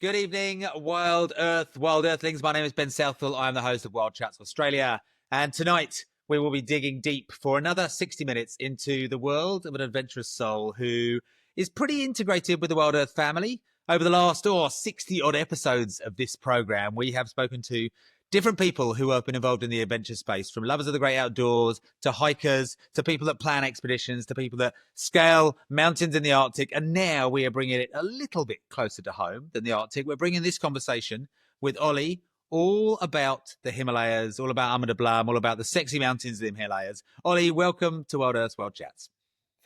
Good evening, Wild Earthlings. My name is Ben Southall. I am the host of Wild Chats Australia. And tonight we will be digging deep for another 60 minutes into the world of an adventurous soul who is pretty integrated with the Wild Earth family. Over the last 60 odd episodes of this program, we have spoken to different people who have been involved in the adventure space, from lovers of the great outdoors to hikers to people that plan expeditions to people that scale mountains in the Arctic. And now we are bringing it a little bit closer to home than the Arctic. We're bringing this conversation with Ollie, all about the Himalayas, all about Ama Dablam, all about the sexy mountains of the Himalayas. Ollie, welcome to Wild Earth World Chats.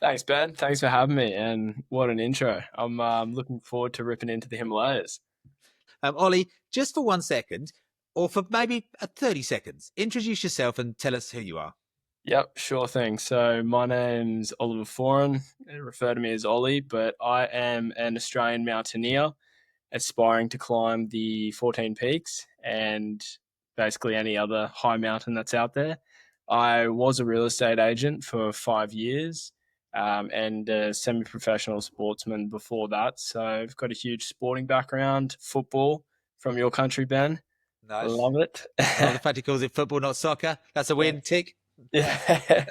Thanks, Ben. Thanks for having me. And what an intro. I'm looking forward to ripping into the Himalayas. Ollie, just for 1 second, or for maybe 30 seconds, introduce yourself and tell us who you are. Yep, sure thing. So my name's Oliver Foran. They refer to me as Ollie, but I am an Australian mountaineer aspiring to climb the 14 peaks and basically any other high mountain that's out there. I was a real estate agent for 5 years, and a semi-professional sportsman before that. So I've got a huge sporting background, football from your country, Ben. Nice. Love it. I love the fact he calls it football, not soccer. That's a win. Tick. Yeah.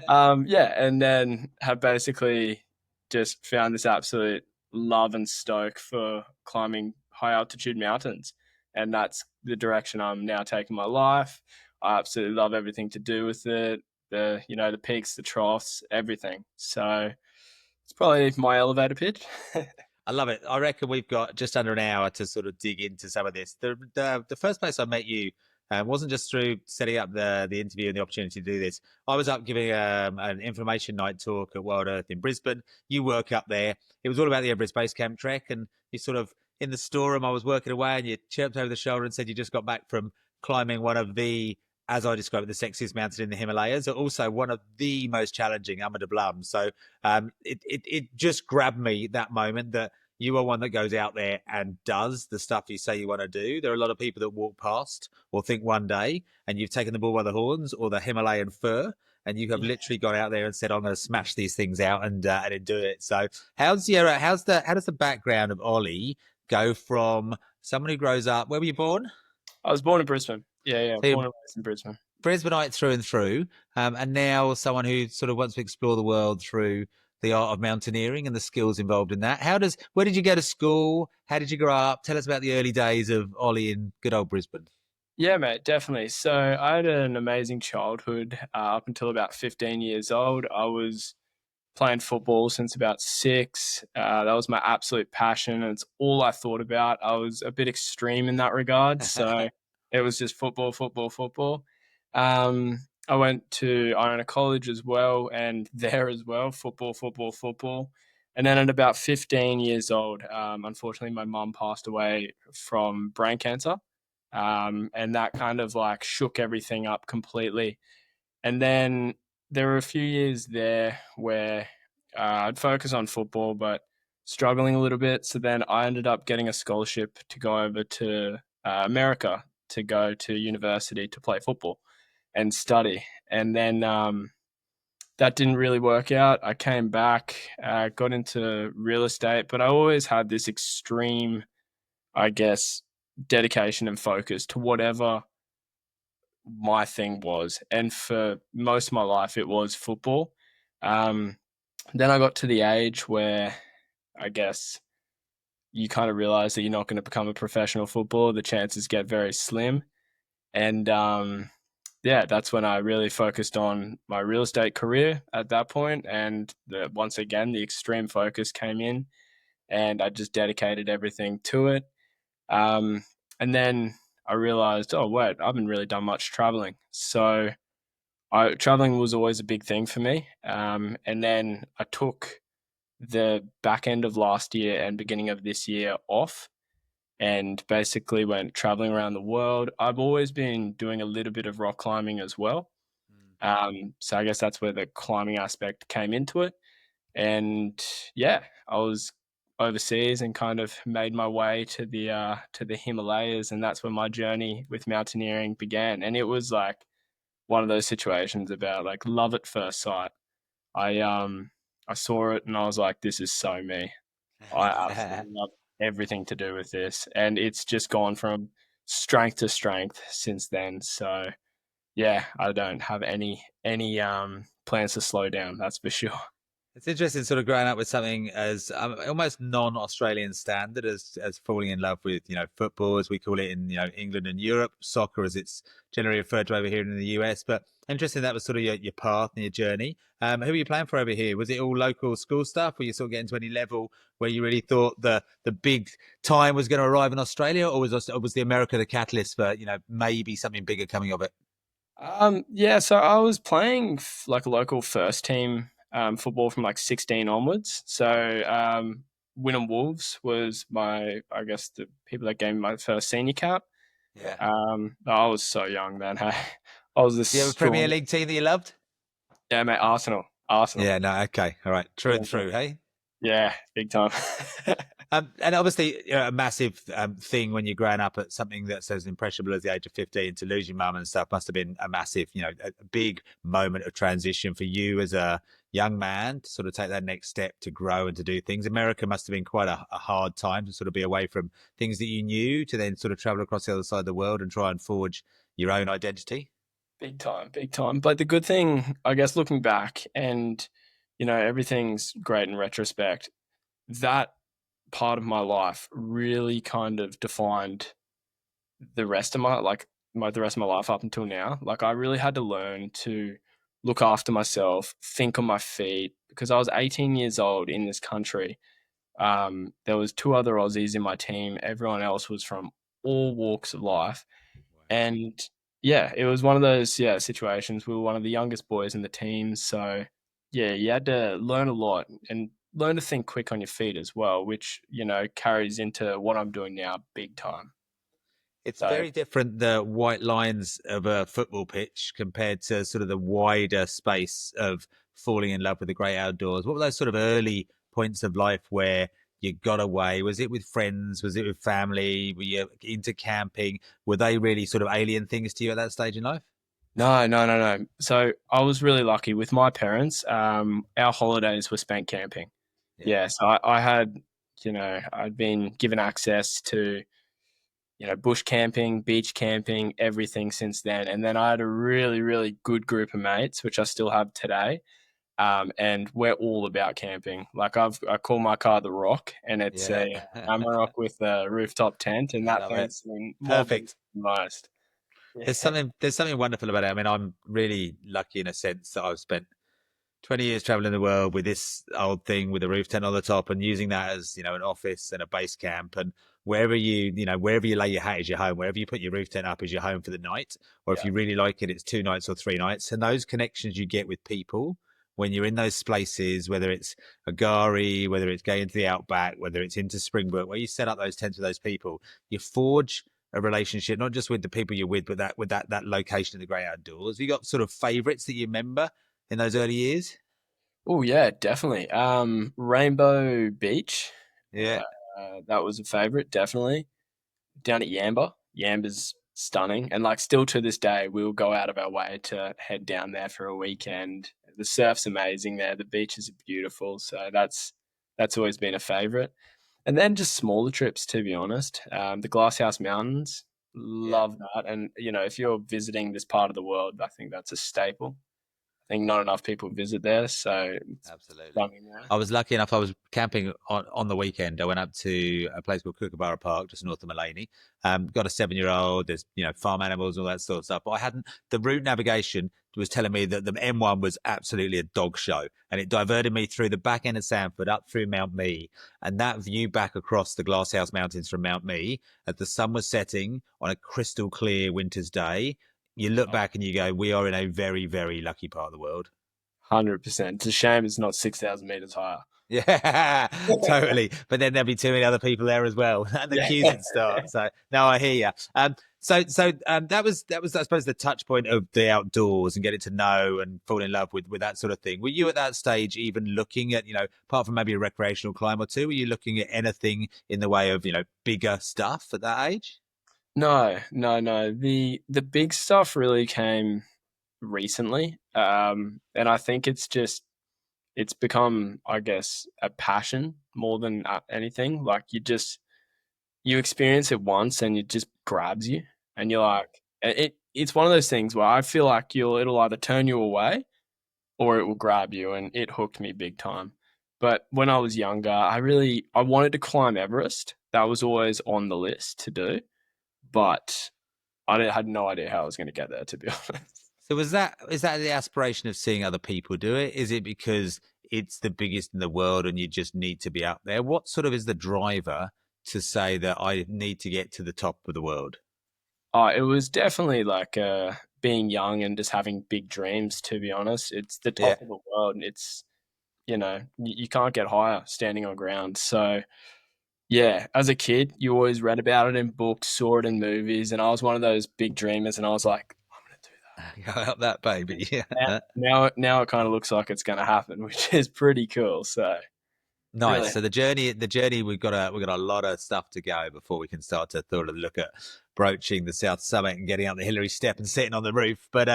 Yeah, and then have basically just found this absolute love and stoke for climbing high altitude mountains. And that's the direction I'm now taking my life. I absolutely love everything to do with it. The peaks, the troughs, everything. So it's probably my elevator pitch. I love it. I reckon we've got just under an hour to sort of dig into some of this. The first place I met you wasn't just through setting up the interview and the opportunity to do this. I was up giving an information night talk at Wild Earth in Brisbane. You work up there. It was all about the Everest Base Camp trek, and you sort of in the storeroom. I was working away, and you chirped over the shoulder and said you just got back from climbing one of the, as I described it, the sexiest mountain in the Himalayas, but also one of the most challenging, Ama Dablam. So it just grabbed me that moment that you are one that goes out there and does the stuff you say you want to do. There are a lot of people that walk past or think one day, and you've taken the bull by the horns or the Himalayan fur, and you have literally gone out there and said, "I'm going to smash these things out and do it." So, how does the background of Ollie go from someone who grows up? Where were you born? I was born in Brisbane. Yeah, So born you're and raised in Brisbane. Brisbaneite through and through, and now someone who sort of wants to explore the world through the art of mountaineering and the skills involved in that. Where did you go to school? How did you grow up? Tell us about the early days of Ollie in good old Brisbane. Yeah, mate, definitely. So I had an amazing childhood up until about 15 years old. I was playing football since about six. That was my absolute passion, and it's all I thought about. I was a bit extreme in that regard. So it was just football, football, football. I went to Iona College as well, and there as well, football, football, football. And then at about 15 years old, unfortunately, my mum passed away from brain cancer. And that kind of like shook everything up completely. And then there were a few years there where I'd focus on football, but struggling a little bit. So then I ended up getting a scholarship to go over to America to go to university to play football and study. And then that didn't really work out. I came back, got into real estate, but I always had this extreme, I guess, dedication and focus to whatever my thing was. And for most of my life, it was football. Um, then I got to the age where I guess you kind of realize that you're not going to become a professional footballer. The chances get very slim. And yeah, that's when I really focused on my real estate career at that point. And once again, the extreme focus came in, and I just dedicated everything to it. And then I realized, oh wait, I haven't really done much traveling. So traveling was always a big thing for me. And then I took the back end of last year and beginning of this year off, and basically went traveling around the world. I've always been doing a little bit of rock climbing as well. So I guess that's where the climbing aspect came into it. And yeah, I was overseas and kind of made my way to the Himalayas, and that's where my journey with mountaineering began. And it was like one of those situations about like love at first sight. I I saw it and I was like, this is so me. I absolutely love it. everything to do with this, and it's just gone from strength to strength since then. So yeah, I don't have any plans to slow down. That's for sure. It's interesting, sort of growing up with something as almost non-Australian standard as falling in love with football, as we call it in England and Europe, soccer as it's generally referred to over here in the US. But interesting that was sort of your path and your journey. Who were you playing for over here? Was it all local school stuff? Were you sort of getting to any level where you really thought the big time was going to arrive in Australia, or was the America the catalyst for maybe something bigger coming of it? Yeah, so I was playing like local first team football from like 16 onwards. So Wynnum Wolves was my, I guess, the people that gave me my first senior cap. Yeah. I was so young then. Hey, I was this Do you have a Premier strong. League team that you loved? Yeah, mate, Arsenal, Arsenal. Yeah, no, okay, all right, true Yeah, and true, hey. yeah, big time. And obviously, a massive thing when you're growing up at something that's as impressionable as the age of 15 to lose your mum and stuff must have been a massive, a big moment of transition for you as a young man to sort of take that next step to grow and to do things. America must have been quite a hard time to sort of be away from things that you knew to then sort of travel across the other side of the world and try and forge your own identity. Big time, big time. But the good thing, I guess, looking back and everything's great in retrospect. That part of my life really kind of defined the rest of the rest of my life up until now. Like I really had to learn to look after myself, think on my feet, because I was 18 years old in this country. There was two other Aussies in my team. Everyone else was from all walks of life, and yeah, it was one of those situations. We were one of the youngest boys in the team, so yeah, you had to learn a lot and learn to think quick on your feet as well, which carries into what I'm doing now, big time. It's So very different, the white lines of a football pitch compared to sort of the wider space of falling in love with the great outdoors. What were those sort of early points of life where you got away? Was it with friends? Was it with family? Were you into camping? Were they really sort of alien things to you at that stage in life? no, no, no, no. So I was really lucky with my parents. Our holidays were spent camping. Yeah. Yeah, so I had, I'd been given access to, bush camping, beach camping, everything since then. And then I had a really, really good group of mates, which I still have today. And we're all about camping. Like I call my car the Rock, and it's Yeah. a Amarok with a rooftop tent, and I that love it. thing's been more than Perfect. most. There's Yeah, something wonderful about it. I mean, I'm really lucky in a sense that I've spent 20 years traveling the world with this old thing with a roof tent on the top and using that as, an office and a base camp. And wherever you lay your hat is your home. Wherever you put your roof tent up is your home for the night. Or if yeah, you really like it, it's 2 nights or 3 nights. And those connections you get with people when you're in those places, whether it's Agari, whether it's going into the outback, whether it's into Springbrook, where you set up those tents with those people, you forge a relationship, not just with the people you're with, but that location in the great outdoors. You got sort of favorites that you remember in those early years? oh yeah, definitely. Rainbow Beach, Yeah, that was a favorite, definitely. Down at Yamba, Yamba's stunning, and like still to this day, we'll go out of our way to head down there for a weekend. The surf's amazing there. The beaches are beautiful, so that's always been a favorite. And then just smaller trips, to be honest. The Glasshouse Mountains, yeah. love that. And if you're visiting this part of the world, I think that's a staple. I think not enough people visit there, so it's Absolutely. stunning there. I was lucky enough. I was camping on the weekend. I went up to a place called Kookaburra Park, just north of Mullaney. Got a 7-year-old. There's farm animals and all that sort of stuff. But I hadn't. The route navigation was telling me that the M1 was absolutely a dog show, and it diverted me through the back end of Sanford up through Mount Mee, and that view back across the Glasshouse Mountains from Mount Mee as the sun was setting on a crystal clear winter's day. You look back and you go, "We are in a very, very lucky part of the world." 100%. It's a shame it's not 6,000 meters higher. Yeah, totally. But then there'll be too many other people there as well, and the Yeah. queues would start. So no, I hear you. That was I suppose the touch point of the outdoors and getting to know and fall in love with that sort of thing. Were you at that stage even looking at apart from maybe a recreational climb or two? Were you looking at anything in the way of bigger stuff at that age? No, no, no. The big stuff really came recently. And I think it's become, I guess, a passion more than anything. Like you just you experience it once and it just grabs you, and you're like, it's one of those things where I feel like it'll either turn you away or it will grab you, and it hooked me big time. But when I was younger, I wanted to climb Everest. That was always on the list to do, but had no idea how I was going to get there, to be honest. So is that the aspiration of seeing other people do it? Is it because it's the biggest in the world and you just need to be up there? What sort of is the driver to say that I need to get to the top of the world? It was definitely like being young and just having big dreams. To be honest, it's the Yeah. top of the world. And it's you can't get higher standing on ground. So yeah, as a kid, you always read about it in books, saw it in movies, and I was one of those big dreamers. And I was like, I'm gonna do Go out that baby. that. Yeah. Now it kind of looks like it's gonna happen, which is pretty cool. So really, Nice. So the journey, we've got a lot of stuff to go before we can start to sort of look at broaching the South Summit and getting up the Hillary Step and sitting on the roof. But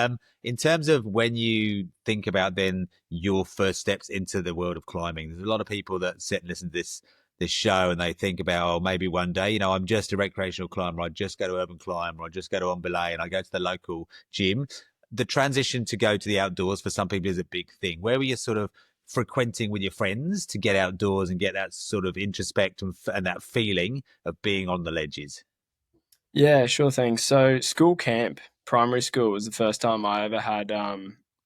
in terms of when you think about then your first steps into the world of climbing, there's a lot of people that sit and listen to this show and they think about, oh, maybe one day, I'm just a recreational climber. I just go to Urban Climb or I just go to On Belay and I go to the local gym. The transition to go to the outdoors for some people is a big thing. Where were you sort of frequenting with your friends to get outdoors and get that sort of introspect and that feeling of being on the ledges? yeah, sure thing. So school camp, primary school was the first time I ever had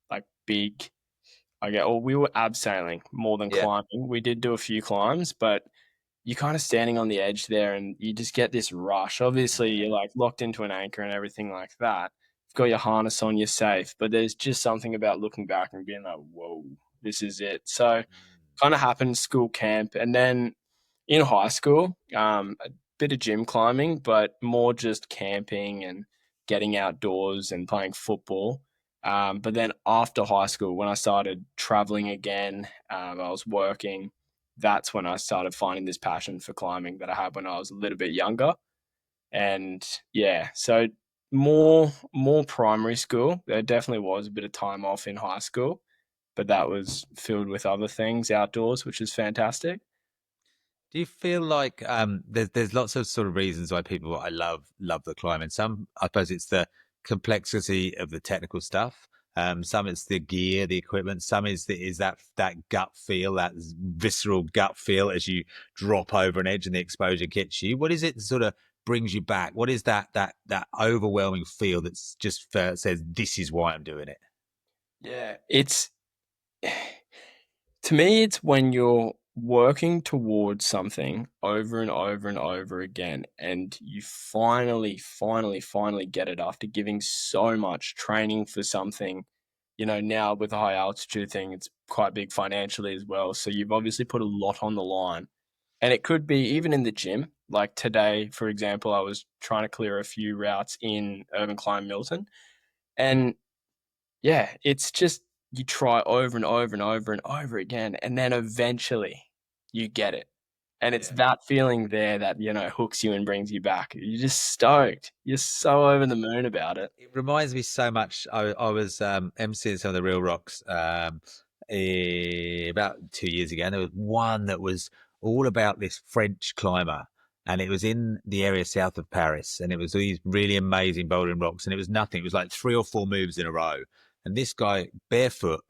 like big. Well, we were abseiling more than Yeah. climbing. We did do a few climbs, but you're kind of standing on the edge there and you just get this rush. Obviously, you're like locked into an anchor and everything like that. You've got your harness on, you're safe, but there's just something about looking back and being like, whoa, this is it. So, kind of happened school camp. And then in high school, a bit of gym climbing, but more just camping and getting outdoors and playing football. But then after high school, when I started traveling again, I was working. That's when I started finding this passion for climbing that I had when I was a little bit younger. And yeah, so more primary school. There definitely was a bit of time off in high school, but that was filled with other things outdoors, which is fantastic. Do you feel like there's lots of sort of reasons why people I love the climbing. Some I suppose it's the complexity of the technical stuff. Some it's the gear, the equipment. Some is that gut feel, that visceral gut feel as you drop over an edge and the exposure gets you. What is it that sort of brings you back? What is that overwhelming feel that's just says this is why I'm doing it? Yeah, it's to me, it's when you're working towards something over and over and over again, and you finally get it after giving so much training for something. Now with the high altitude thing, it's quite big financially as well. So you've obviously put a lot on the line. And it could be even in the gym. Like today, for example, I was trying to clear a few routes in Urban Climb Milton. And yeah, it's just you try over and over and over and over again, and then eventually you get it. And it's Yeah. that feeling there that, hooks you and brings you back. You're just stoked. You're so over the moon about it. It reminds me so much. I was emceeing some of the Real Rocks about 2 years ago, and there was one that was all about this French climber, and it was in the area south of Paris, and it was these really amazing bouldering rocks, and it was nothing. It was like three or four moves in a row, and this guy barefoot,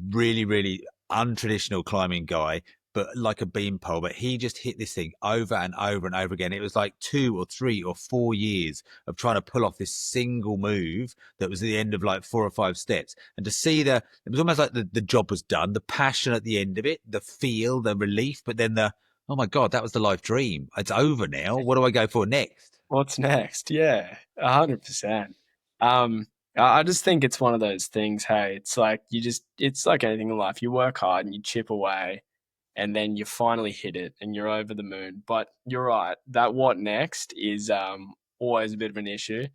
really, really untraditional climbing guy, but like a beanpole. But he just hit this thing over and over and over again. It was like 2 or 3 or 4 years of trying to pull off this single move that was at the end of like 4 or 5 steps. And to see it was almost like the job was done, the passion at the end of it, the feel, the relief, but then oh my God, that was the life dream. It's over now. What do I go for next? What's next? Yeah, 100%. I just think it's one of those things. Hey, it's like anything in life. You work hard and you chip away, and then you finally hit it and you're over the moon. But you're right, that what next is always a bit of an issue.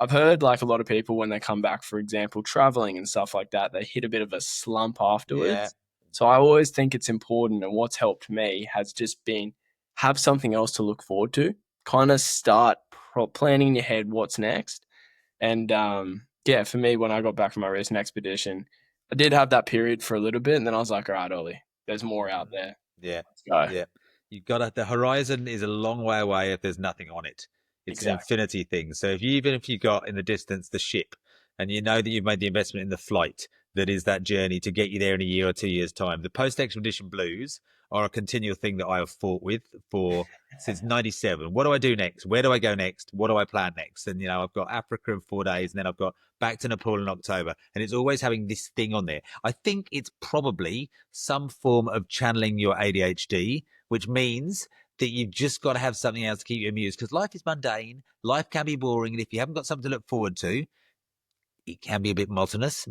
I've heard like a lot of people when they come back, for example, traveling and stuff like that, they hit a bit of a slump Yeah. afterwards. So I always think it's important, and what's helped me has just been have something else to look forward to. Kind of start planning in your head what's next. And yeah, for me, when I got back from my recent expedition, I did have that period for a little bit, and then I was like, all right, Ollie, there's more out there. Yeah. Let's go. Yeah. You've got to, the horizon is a long way away if there's nothing on it. It's an Exactly. infinity thing. So if you, even if you got in the distance the ship, and you know that you've made the investment in the flight that is that journey to get you there in a year or 2 years' time, the post-expedition blues are a continual thing that I have fought with for since '97. What do I do next? Where do I go next? What do I plan next? And I've got Africa in 4 days, and then I've got back to Nepal in October, and it's always having this thing on there. I think it's probably some form of channeling your ADHD, which means that you've just got to have something else to keep you amused, because life is mundane, life can be boring, and if you haven't got something to look forward to, it can be a bit monotonous.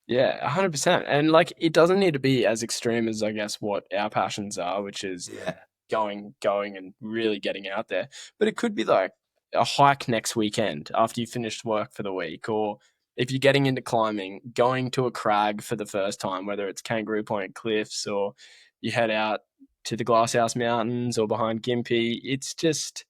Yeah, 100%. And like, it doesn't need to be as extreme as I guess what our passions are, which is Yeah. going and really getting out there. But it could be like a hike next weekend after you finished work for the week, or if you're getting into climbing, going to a crag for the first time, whether it's Kangaroo Point Cliffs or you head out to the Glasshouse Mountains or behind Gympie. It's just,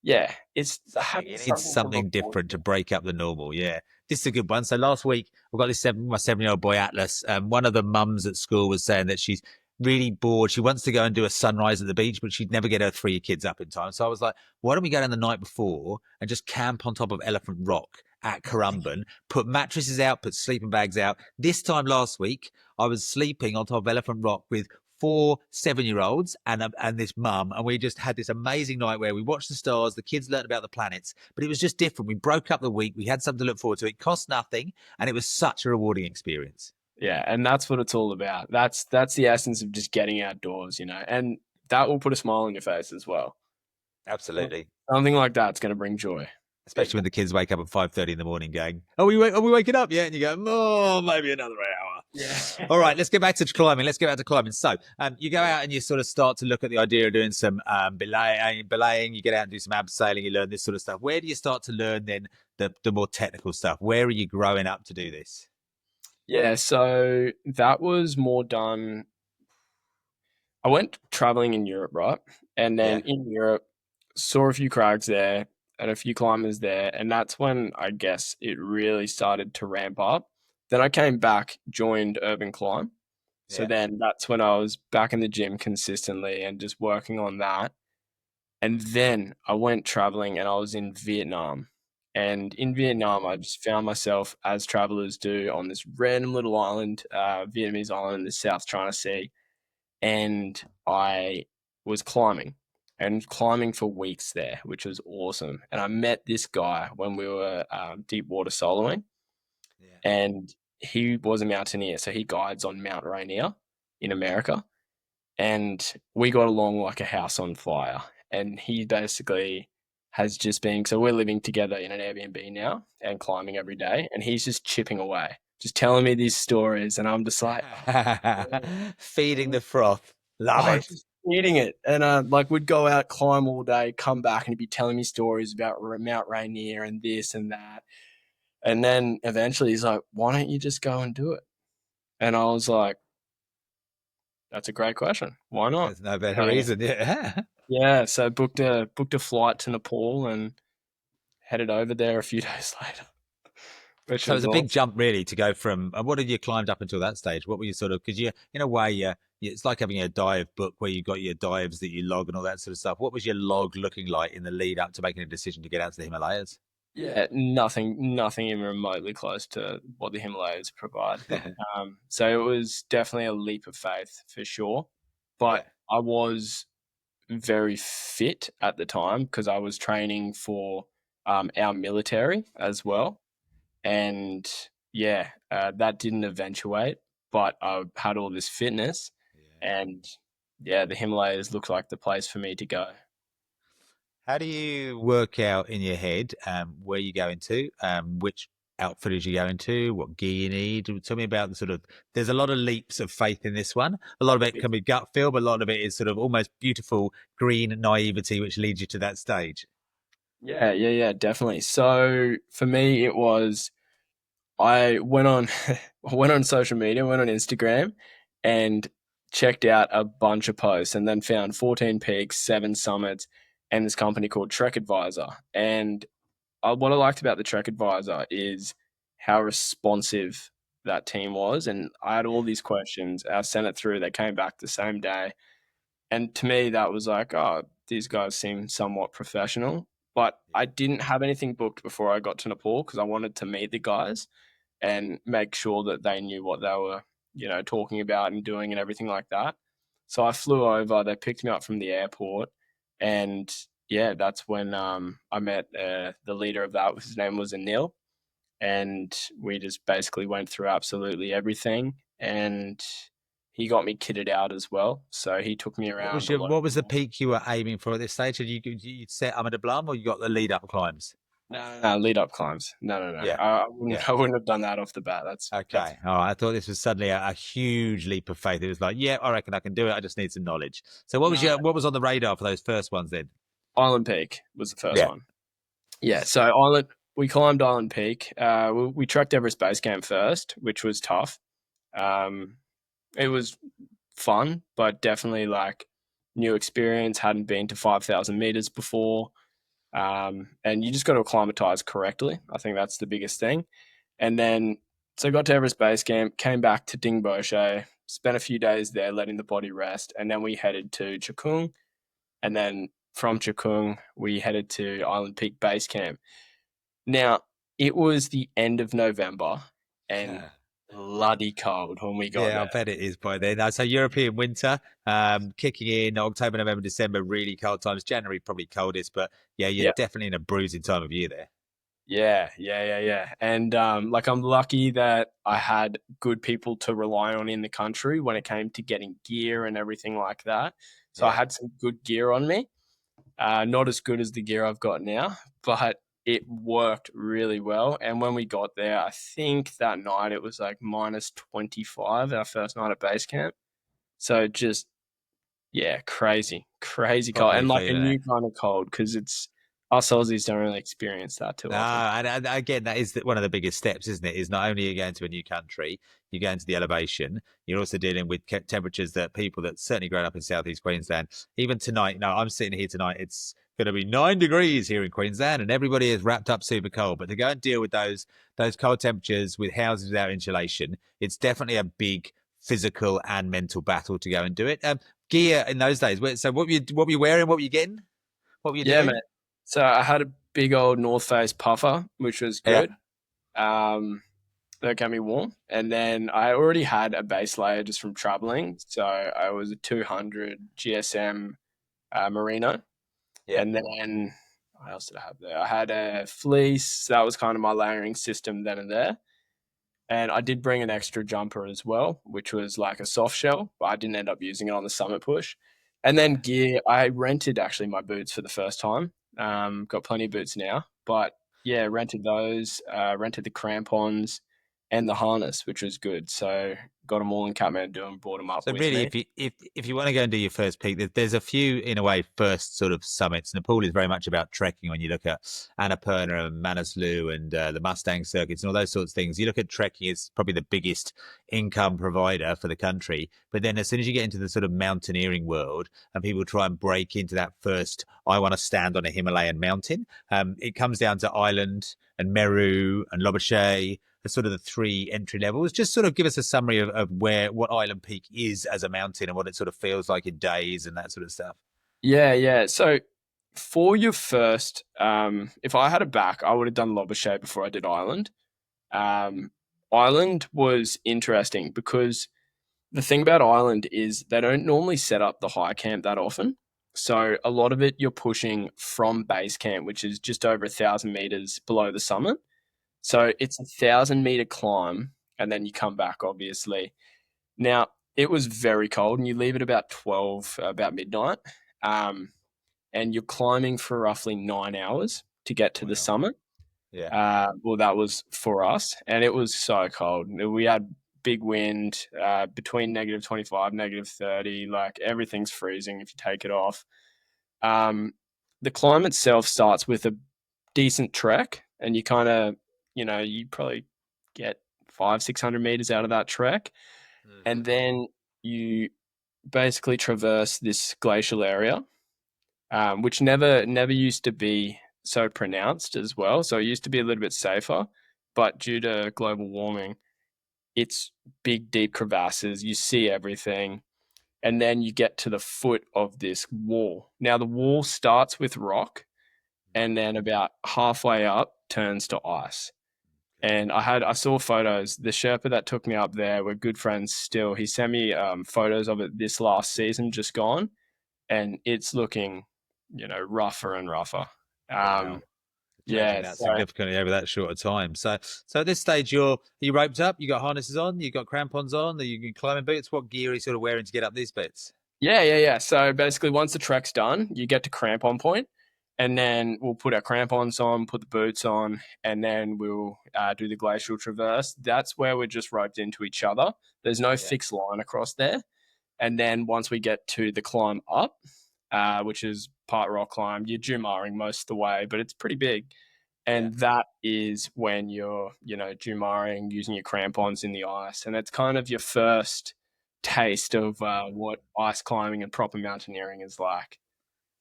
yeah, it's having You need something to look something forward different to to. break up the normal. Yeah. This is a good one. So last week, I've got my 7-year-old boy, Atlas. One of the mums at school was saying that she's really bored. She wants to go and do a sunrise at the beach, but she'd never get her 3 kids up in time. So I was like, why don't we go down the night before and just camp on top of Elephant Rock at Currumbin, put mattresses out, put sleeping bags out. This time last week, I was sleeping on top of Elephant Rock with 4 7-year-olds and this mum, and we just had this amazing night where we watched the stars, the kids learned about the planets, but it was just different. We broke up the week, we had something to look forward to. It cost nothing, and it was such a rewarding experience. Yeah, and that's what it's all about. That's the essence of just getting outdoors, and that will put a smile on your face as well. Absolutely. Something like that's going to bring joy. Especially when the kids wake up at 5:30 in the morning going, are we waking up yet? And you go, oh, maybe another hour. Yeah. All right, let's get back to climbing. Let's get back to climbing. So you go out and you sort of start to look at the idea of doing some belaying. You get out and do some abseiling. You learn this sort of stuff. Where do you start to learn then the more technical stuff? Where are you growing up to do this? Yeah, so that was more done. I went traveling in Europe, right? And then Yeah. in Europe, saw a few crags there and a few climbers there. And that's when I guess it really started to ramp up. Then I came back, joined Urban Climb. So Yeah. then that's when I was back in the gym consistently and just working on that. And then I went traveling and I was in Vietnam. And in Vietnam, I just found myself, as travelers do, on this random little island, Vietnamese island in the South China Sea. And I was climbing and climbing for weeks there, which was awesome. And I met this guy when we were deep water soloing, Yeah. and he was a mountaineer. So he guides on Mount Rainier in America. And we got along like a house on fire. And he basically has just been, so we're living together in an Airbnb now and climbing every day. And he's just chipping away, just telling me these stories. And I'm just like, Feeding the froth. Love oh, it. just eating it. And like we'd go out, climb all day, come back, and he'd be telling me stories about Mount Rainier and this and that. And then eventually he's like, why don't you just go and do it? And I was like, that's a great question. Why not? There's no better So, reason. Yeah. yeah, so booked a flight to Nepal and headed over there a few days later, which So was it's a big awesome. jump, really, to go from what had you climbed up until that stage? What were you sort of, because you, in a way, it's like having a dive book where you got your dives that you log and all that sort of stuff. What was your log looking like in the lead up to making a decision to get out to the Himalayas? Yeah, nothing even remotely close to what the Himalayas provide. So it was definitely a leap of faith for sure. Yeah. But I was very fit at the time because I was training for our military as Yeah. well. And yeah, that didn't eventuate, but I had all this fitness, Yeah. and yeah, the Himalayas looked like the place for me to go. How do you work out in your head where you're going to, which outfitters you're going to, what gear you need? Tell me about the sort of. There's a lot of leaps of faith in this one. A lot of it can be gut feel, but a lot of it is sort of almost beautiful green naivety, which leads you to that stage. Yeah, definitely. So for me, it was I went on I went on social media, went on Instagram, and checked out a bunch of posts, and then found 14 peaks, 7 summits, and this company called Trek Advisor. And what I liked about the Trek Advisor is how responsive that team was. And I had all Yeah. these questions. I sent it through. They came back the same day. And to me, that was like, oh, these guys seem somewhat professional. But I didn't have anything booked before I got to Nepal because I wanted to meet the guys and make sure that they knew what they were, talking about and doing and everything like that. So I flew over. They picked me up from the airport, and yeah, that's when I met the leader of that. His name was Anil, and we just basically went through absolutely everything. And he got me kitted out as well, so he took me around a lot. What was the peak you were aiming for at this stage? Did you set Ama Dablam, or you got the lead up climbs? No, lead up climbs. No. Yeah, I yeah. wouldn't. I wouldn't have done that off the bat. That's Okay. All right. I thought this was suddenly a huge leap of faith. It was like, yeah, I reckon I can do it. I just need some knowledge. So no. what was on the radar for those first ones then? Island Peak was the first Yeah. one. Yeah. So we climbed Island Peak. We trekked Everest Base Camp first, which was tough. Um, it was fun, but definitely like new experience. Hadn't been to 5,000 meters before. And you just got to acclimatize correctly. I think that's the biggest thing. And then, so I got to Everest Base Camp, came back to Dingboche, spent a few days there letting the body rest, and then we headed to Chakung. And then from Chakung, we headed to Island Peak Base Camp. Now, it was the end of November and bloody cold when we got Yeah, I there. bet it is by then. So European winter, kicking in October, November, December, really cold times. January probably coldest, but yeah, you're Yeah. definitely in a bruising time of year there. Yeah. And like I'm lucky that I had good people to rely on in the country when it came to getting gear and everything like that. So I Yeah. had some good gear on me. Not as good as the gear I've got now, but it worked really well. And when we got there, I think that night it was like minus 25, our first night at base camp. So just, yeah, crazy cold. Properly And like a feeling it. new kind of cold because it's us Aussies don't really experience that too No, often. and again, that is one of the biggest steps, isn't it? Is not only are you going to a new country, you go into the elevation, you're also dealing with temperatures that people that certainly grown up in southeast Queensland, even tonight, no, I'm sitting here tonight, it's going to be 9 degrees here in Queensland, and everybody is wrapped up super cold. But to go and deal with those cold temperatures with houses without insulation, it's definitely a big physical and mental battle to go and do it. Gear in those days. So what were you wearing? What were you getting? What were you Yeah, doing? mate. So I had a big old North Face puffer, which was Yeah. good. Um, that kept me warm. And then I already had a base layer just from traveling. So I was a 200 GSM Merino. Yeah. And then what else did I have there? I had a fleece. That was kind of my layering system then and there. And I did bring an extra jumper as well, which was like a soft shell, but I didn't end up using it on the summit push. And then gear, I rented actually my boots for the first time. Got plenty of boots now, but yeah, rented those, rented the crampons and the harness, which was good. So got them all in Kathmandu and brought them up So with really, me. if you want to go and do your first peak, there's a few in a way first sort of summits. Nepal is very much about trekking. When you look at Annapurna and Manaslu and the Mustang circuits and all those sorts of things, you look at trekking as probably the biggest income provider for the country. But then as soon as you get into the sort of mountaineering world and people try and break into that first, I want to stand on a Himalayan mountain, it comes down to Island and Meru and Lobuche, the sort of the three entry levels. Just sort of give us a summary of what Island Peak is as a mountain and what it sort of feels like in days and that sort of stuff. Yeah. So for your first, if I had it back, I would have done Lobuche before I did Island. Um, Island was interesting because the thing about Ireland is they don't normally set up the high camp that often. So a lot of it you're pushing from base camp, which is just over 1,000 meters below the summit. So it's 1,000 meter climb, and then you come back, obviously. Now it was very cold, and you leave at about 12, about midnight, um, and you're climbing for roughly 9 hours to get to the Wow. summit. Yeah. Well, that was for us, and it was so cold. We had big wind between -25, -30. Like everything's freezing if you take it off. Um, the climb itself starts with a decent trek, and you kind of, you probably get 500-600 meters out of that trek, Mm-hmm. and then you basically traverse this glacial area, which never used to be so pronounced as well. So it used to be a little bit safer, but due to global warming, it's big, deep crevasses. You see everything. and then you get to the foot of this wall. Now the wall starts with rock, and then about halfway up turns to ice. And I saw photos. The Sherpa that took me up there, we're good friends still. He sent me photos of it this last season, just gone, and it's looking, rougher and rougher. Wow. Changing Yeah, that so significantly over that short of time. So at this stage, you roped up, you got harnesses on, you got crampons on, you climbing boots. What gear are you sort of wearing to get up these bits? yeah. So basically, once the trek's done, you get to crampon point, and then we'll put our crampons on, put the boots on, and then we'll do the glacial traverse. That's where we're just roped into each other. There's no Yeah, fixed line across there. And then once we get to the climb up, which is part rock climb, you're Jumaring most of the way, but it's pretty big. yeah. And that is when you're, Jumaring, using your crampons in the ice. And it's kind of your first taste of what ice climbing and proper mountaineering is like.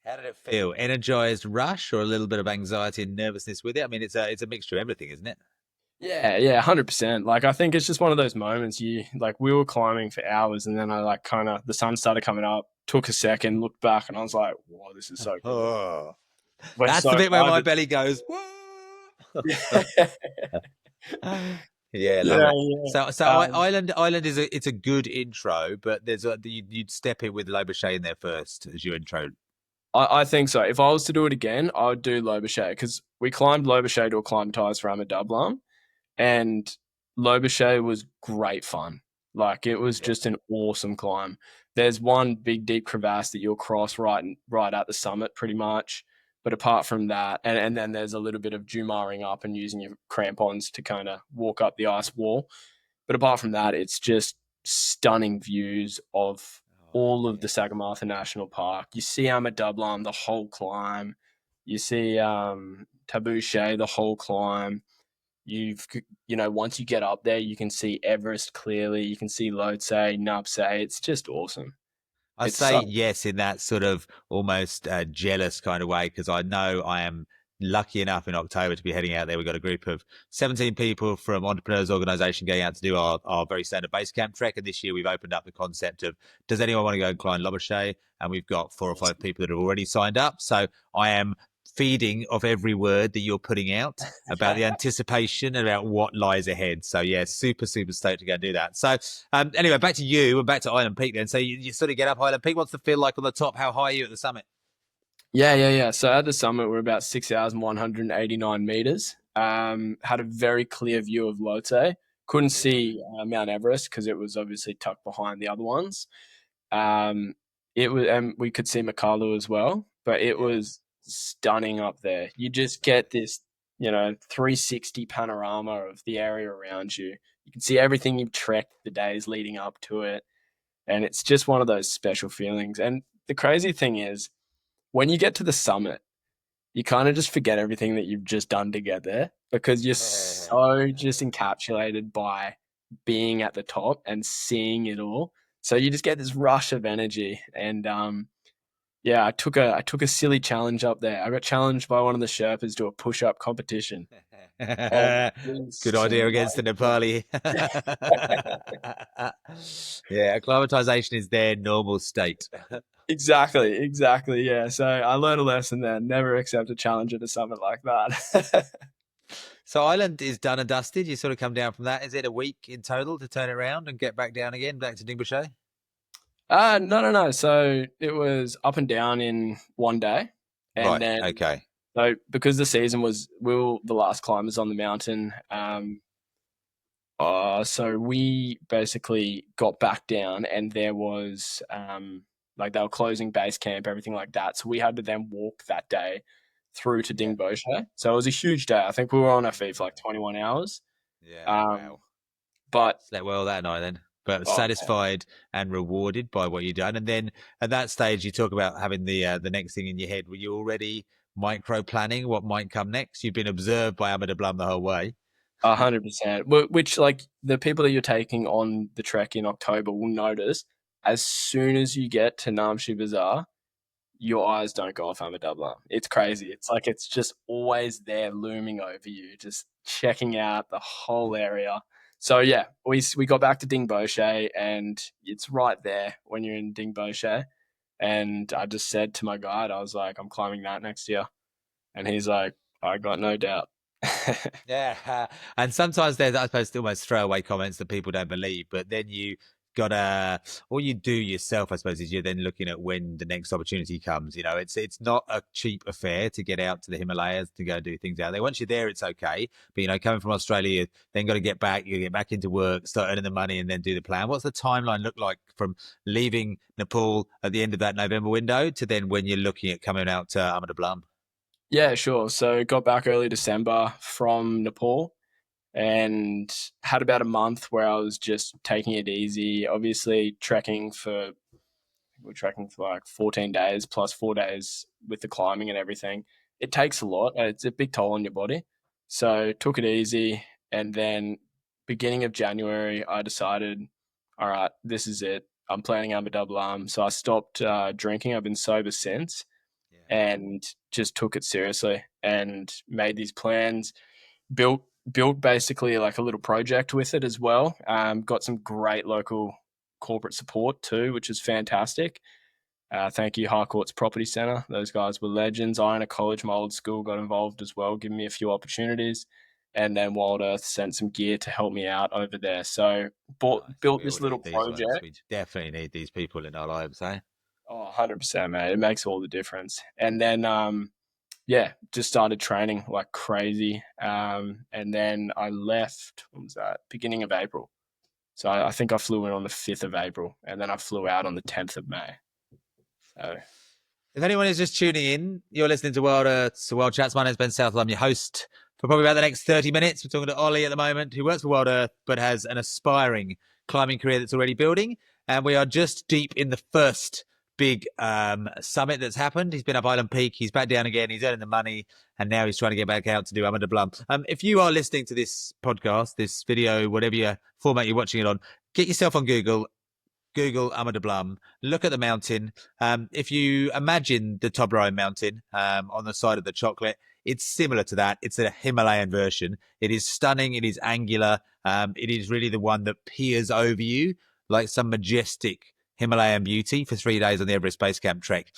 How did it feel? Energized rush or a little bit of anxiety and nervousness with it? I mean, it's a mixture of everything, isn't it? Yeah, 100%. Like, I think it's just one of those moments we were climbing for hours, and then I like kind of, the sun started coming up, took a second, looked back, and I was like, whoa, this is so cool. Oh, We're that's so the bit where my hyped. belly goes. Whoa! Yeah, Yeah, love yeah. it. So Island is it's a good intro, but you'd step in with Lobochet in there first as your intro. I think so. If I was to do it again, I would do Lobochet, because we climbed Lobochet to acclimatise for Ama Dablam, and Lobochet was great fun. Like, it was Yeah. just an awesome climb. There's one big deep crevasse that you'll cross right at the summit, pretty much. But apart from that, and then there's a little bit of jumaring up and using your crampons to kind of walk up the ice wall. But apart from that, it's just stunning views of Oh, all of yeah. the Sagarmatha National Park. You see Ama Dablam the whole climb. You see Tabouche the whole climb. You've once you get up there, you can see Everest clearly. You can see Lhotse, Nupse. It's just awesome. I It's say so yes in that sort of almost jealous kind of way because I know I am lucky enough in October to be heading out there. We've got a group of 17 people from Entrepreneurs Organisation going out to do our very standard base camp trek. And this year we've opened up the concept of does anyone want to go and climb Lobuche? And we've got 4 or 5 people that have already signed up. So I am feeding off every word that you're putting out about the anticipation about what lies ahead. So yeah, super stoked to go and do that. So anyway, back to you and back to Island Peak then. So you sort of get up Island Peak. What's the feel like on the top? How high are you at the summit? yeah. So at the summit, we're about 6,189 meters. Had a very clear view of Lhotse. Couldn't see Mount Everest because it was obviously tucked behind the other ones. Um, it was, and we could see Makalu as well, but it Yeah. was stunning up there. You just get this, 360 panorama of the area around you. You can see everything you've trekked the days leading up to it, and it's just one of those special feelings. And the crazy thing is, when you get to the summit, you kind of just forget everything that you've just done to get there because you're so just encapsulated by being at the top and seeing it all. So you just get this rush of energy. And yeah, I took a silly challenge up there. I got challenged by one of the Sherpas to a push up competition. And it was Good idea so against the Nepali. Yeah, acclimatization is their normal state. exactly. Yeah. So I learned a lesson there. Never accept a challenge at a summit like that. So Ireland is done and dusted. You sort of come down from that. Is it a week in total to turn it around and get back down again, back to Dingboche? No. So it was up and down in one day, and Right. then Okay. so because the season was we were the last climbers on the mountain. So we basically got back down, and there was like they were closing base camp, everything like that. So we had to then walk that day through to Yeah. Dingboche. So it was a huge day. I think we were on our feet for like 21 hours. Yeah. Um, Wow. but Slept well that night then. But oh, satisfied and rewarded by what you've done. And then at that stage, you talk about having the next thing in your head. Were you already micro planning what might come next? You've been observed by Ama Dablam the whole way. 100%. Which, like, the people that you're taking on the trek in October will notice as soon as you get to Namche Bazaar, your eyes don't go off Ama Dablam. It's crazy. It's like it's just always there looming over you, just checking out the whole area. So yeah, we got back to Dingboche, and it's right there when you're in Dingboche. And I just said to my guide, I was like, I'm climbing that next year. And he's like, I got no doubt. Yeah, and sometimes there's, I suppose, almost throwaway comments that people don't believe, but then you gotta, all you do yourself, I suppose, is you're then looking at when the next opportunity comes. You know, it's not a cheap affair to get out to the Himalayas to go do things out there. Once you're there, it's okay, but you know, coming from Australia, then got to get back. You get back into work, start earning the money, and then do the plan. What's the timeline look like from leaving Nepal at the end of that November window to then when you're looking at coming out to Ama Dablam? Yeah, sure. So got back early December from Nepal and had about a month where I was just taking it easy. Obviously, we're trekking for like 14 days plus 4 days with the climbing and everything. It takes a lot. It's a big toll on your body. So took it easy. And then beginning of January, I decided, all right, this is it. I'm planning Ama Dablam. So I stopped drinking. I've been sober since and just took it seriously and made these plans, built built basically like a little project with it as well. Got some great local corporate support too, which is fantastic. Thank you, Harcourt's Property Centre. Those guys were legends. Iona College, my old school, got involved as well, giving me a few opportunities. And then Wild Earth sent some gear to help me out over there. So Nice. built We all this little need these ones. project. We definitely need these people in our lives, eh? Oh, 100%, mate. It makes all the difference. And then, yeah, just started training like crazy. And then I left, what was that? Beginning of April. So I think I flew in on the 5th of April and then I flew out on the 10th of May. So If anyone is just tuning in, you're listening to World Chats. My name's Ben Southall. I'm your host for probably about the next 30 minutes. We're talking to Ollie at the moment, who works for World Earth, but has an aspiring climbing career that's already building. And we are just deep in the first big summit that's happened. He's been up Island Peak. He's back down again. He's earning the money. And now he's trying to get back out to do Ama Dablam. If you are listening to this podcast, this video, whatever your format you're watching it on, get yourself on Google Ama Dablam, look at the mountain. If you imagine the Toblerone mountain on the side of the chocolate, it's similar to that. It's a Himalayan version. It is stunning. It is angular. It is really the one that peers over you like some majestic Himalayan beauty for 3 days on the Everest Base Camp trek.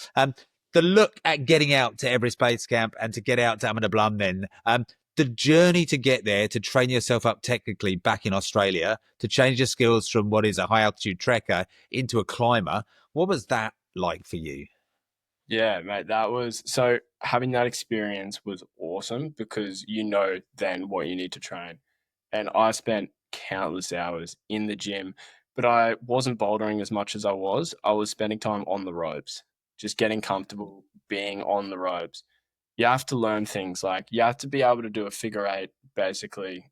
The look at getting out to Everest Base Camp and to get out to Ama Dablam then, the journey to get there, to train yourself up technically back in Australia, to change your skills from what is a high altitude trekker into a climber, what was that like for you? yeah, mate, that was so having that experience was awesome because you know then what you need to train. And I spent countless hours in the gym, but I wasn't bouldering as much as I was. I was spending time on the ropes, just getting comfortable being on the ropes. You have to learn things like you have to be able to do a figure eight basically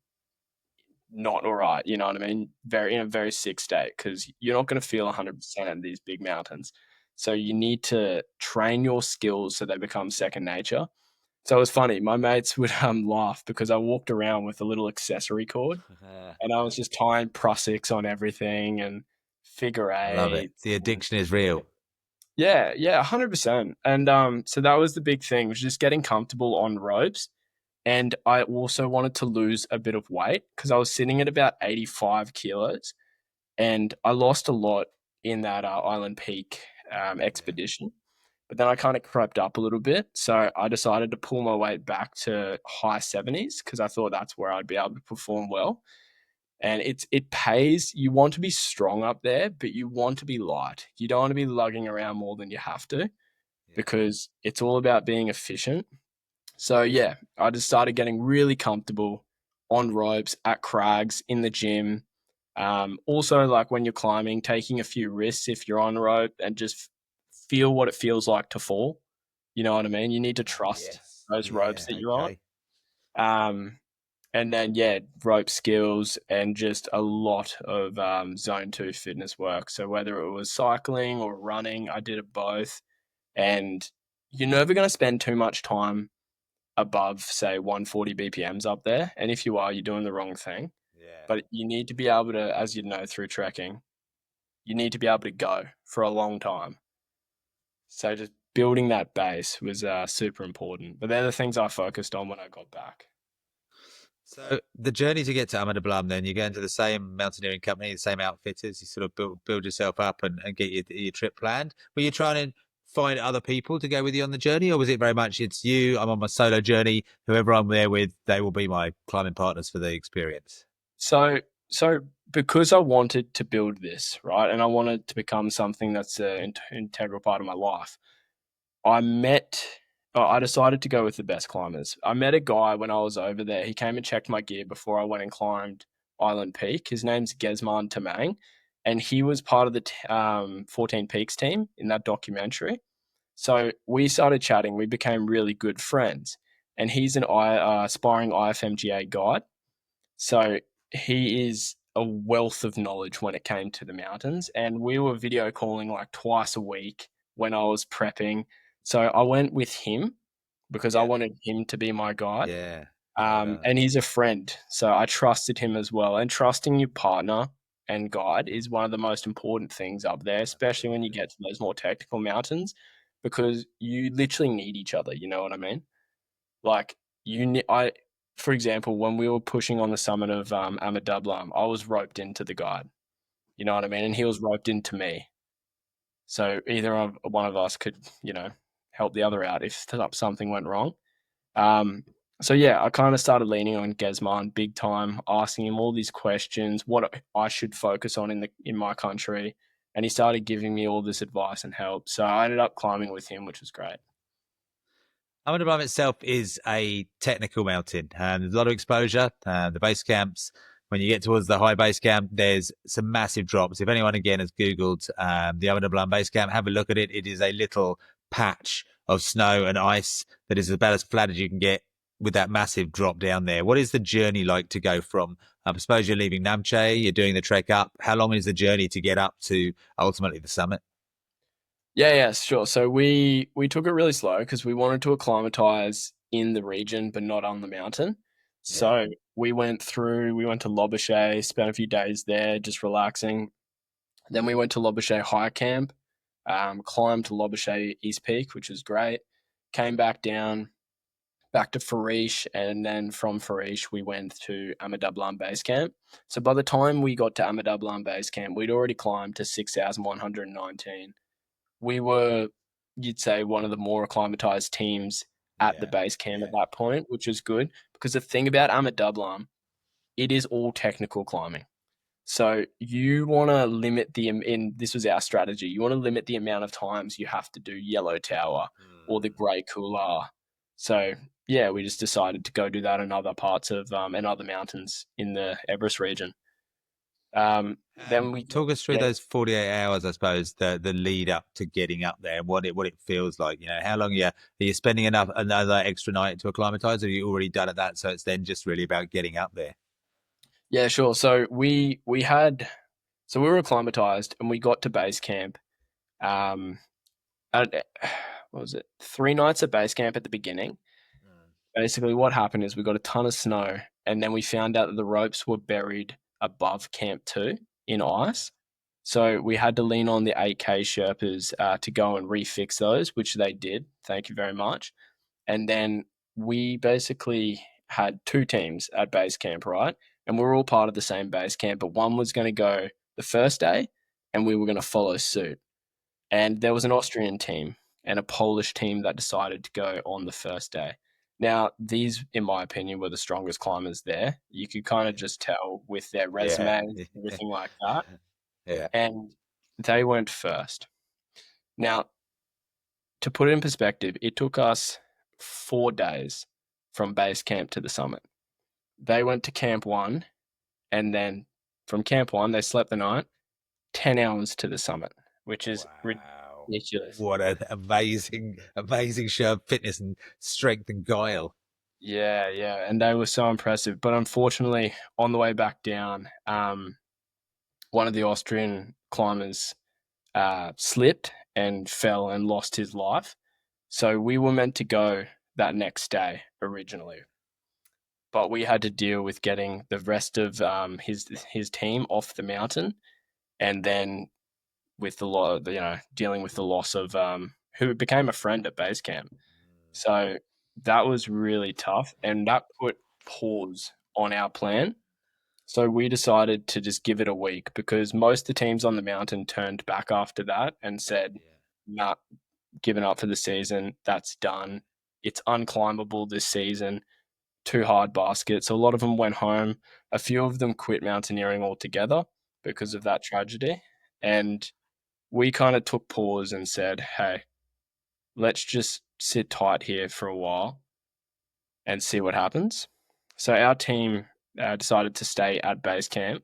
not all right, you know what I mean? Very in a very sick state because you're not going to feel 100% at these big mountains. So you need to train your skills so they become second nature. So it was funny. My mates would laugh because I walked around with a little accessory cord and I was just tying prussics on everything and figure I love it. eights. The And addiction is real. yeah, yeah, 100%. And so that was the big thing was just getting comfortable on ropes. And I also wanted to lose a bit of weight because I was sitting at about 85 kilos and I lost a lot in that Island Peak Yeah. expedition. But then I kind of crept up a little bit. So I decided to pull my weight back to high 70s because I thought that's where I'd be able to perform well. And it pays. You want to be strong up there, but you want to be light. You don't want to be lugging around more than you have to Yeah. because it's all about being efficient. So yeah, I just started getting really comfortable on ropes, at crags, in the gym. Also, like when you're climbing, taking a few risks if you're on rope and just feel what it feels like to fall. You know what I mean? You need to trust Yes. those ropes Yeah. that you're on. Okay. Um, and then yeah, rope skills and just a lot of zone two fitness work. So whether it was cycling or running, I did it both. And you're never going to spend too much time above, say, 140 BPMs up there. And if you are, you're doing the wrong thing. Yeah. But you need to be able to, as you know, through trekking, you need to be able to go for a long time. So just building that base was super important. But they're the things I focused on when I got back. So the journey to get to Ama Dablam, then you go into the same mountaineering company, the same outfitters. You sort of build yourself up and get your trip planned. Were you trying to find other people to go with you on the journey, or was it very much it's you? I'm on my solo journey. Whoever I'm there with, they will be my climbing partners for the experience. So so because I wanted to build this, right, and I wanted to become something that's an integral part of my life, I met I decided to go with the best climbers. I met a guy when I was over there. He came and checked my gear before I went and climbed Island Peak. His name's Gesman Tamang, and he was part of the 14 Peaks team in that documentary. So we started chatting. We became really good friends, and he's an aspiring IFMGA guide. So he is a wealth of knowledge when it came to the mountains. And we were video calling like twice a week when I was prepping. So I went with him because I Yeah, wanted him to be my guide. yeah, right on. And he's a friend. So I trusted him as well. And trusting your partner and guide is one of the most important things up there, especially when you Absolutely. get to those more technical mountains, because you literally need each other. You know what I mean? Like I, for example, when we were pushing on the summit of Ama Dablam, I was roped into the guide. You know what I mean? And he was roped into me. So either of one of us could, help the other out if something went wrong. Um, so yeah, I kind of started leaning on Gesman big time, asking him all these questions, what I should focus on in my country, and he started giving me all this advice and help. So I ended up climbing with him, which was great. Ama Dablam itself is a technical mountain. There's a lot of exposure. The base camps, when you get towards the high base camp, there's some massive drops. If anyone again has Googled the Ama Dablam base camp, have a look at it. It is a little patch of snow and ice that is about as flat as you can get with that massive drop down there. What is the journey like to go from, I suppose you're leaving Namche, you're doing the trek up. How long is the journey to get up to ultimately the summit? Yeah, yeah, sure. So we took it really slow because we wanted to acclimatize in the region, but not on the mountain. Yeah. So we went to Lobuche, spent a few days there, just relaxing. Then we went to Lobuche High Camp, climbed to Lobuche East Peak, which was great. Came back down, back to Farish, and then from Farish we went to Ama Dablam Base Camp. So by the time we got to Ama Dablam Base Camp, we'd already climbed to 6,119. We were, you'd say, one of the more acclimatized teams at the Yeah. base camp at Yeah. that point, which was good because the thing about Ama Dablam, it is all technical climbing. So you want to limit in this was our strategy. You want to limit the amount of times you have to do Yellow Tower or the Mm. Grey Couloir. So yeah, we just decided to go do that in other parts of and other mountains in the Everest region. Then we Talk us through yeah, those 48 hours, I suppose, the lead up to getting up there and what it feels like. How long are you spending enough another extra night to acclimatize, or are you already done at that? So it's then just really about getting up there. yeah, sure. So we were acclimatized and we got to base camp. Um, at, what was it? 3 nights at base camp at the beginning. Mm. Basically, what happened is we got a ton of snow, and then we found out that the ropes were buried above Camp 2 in ice. So we had to lean on the 8K Sherpas to go and refix those, which they did. Thank you very much. And then we basically had two teams at base camp, right? And we are all part of the same base camp, but one was going to go the first day, and we were going to follow suit. And there was an Austrian team and a Polish team that decided to go on the first day. Now, these, in my opinion, were the strongest climbers there. You could kind of just tell with their Yeah, resumes, everything like that. yeah. And they went first. Now, to put it in perspective, it took us 4 days from base camp to the summit. They went to camp one, and then from camp one, they slept the night, 10 hours to the summit, which is Wow, ridiculous. what an amazing show of fitness and strength and guile. Yeah, yeah, and they were so impressive. But unfortunately, on the way back down, one of the Austrian climbers slipped and fell and lost his life. So we were meant to go that next day originally, but we had to deal with getting the rest of his team off the mountain, and then with dealing with the loss of who became a friend at base camp. So that was really tough, and that put pause on our plan. So we decided to just give it a week because most of the teams on the mountain turned back after that and said, Yeah. nah, giving up for the season. That's done. It's unclimbable this season. Too hard basket. So a lot of them went home. A few of them quit mountaineering altogether because of that tragedy. And we kind of took pause and said, hey, let's just sit tight here for a while and see what happens. So our team decided to stay at base camp.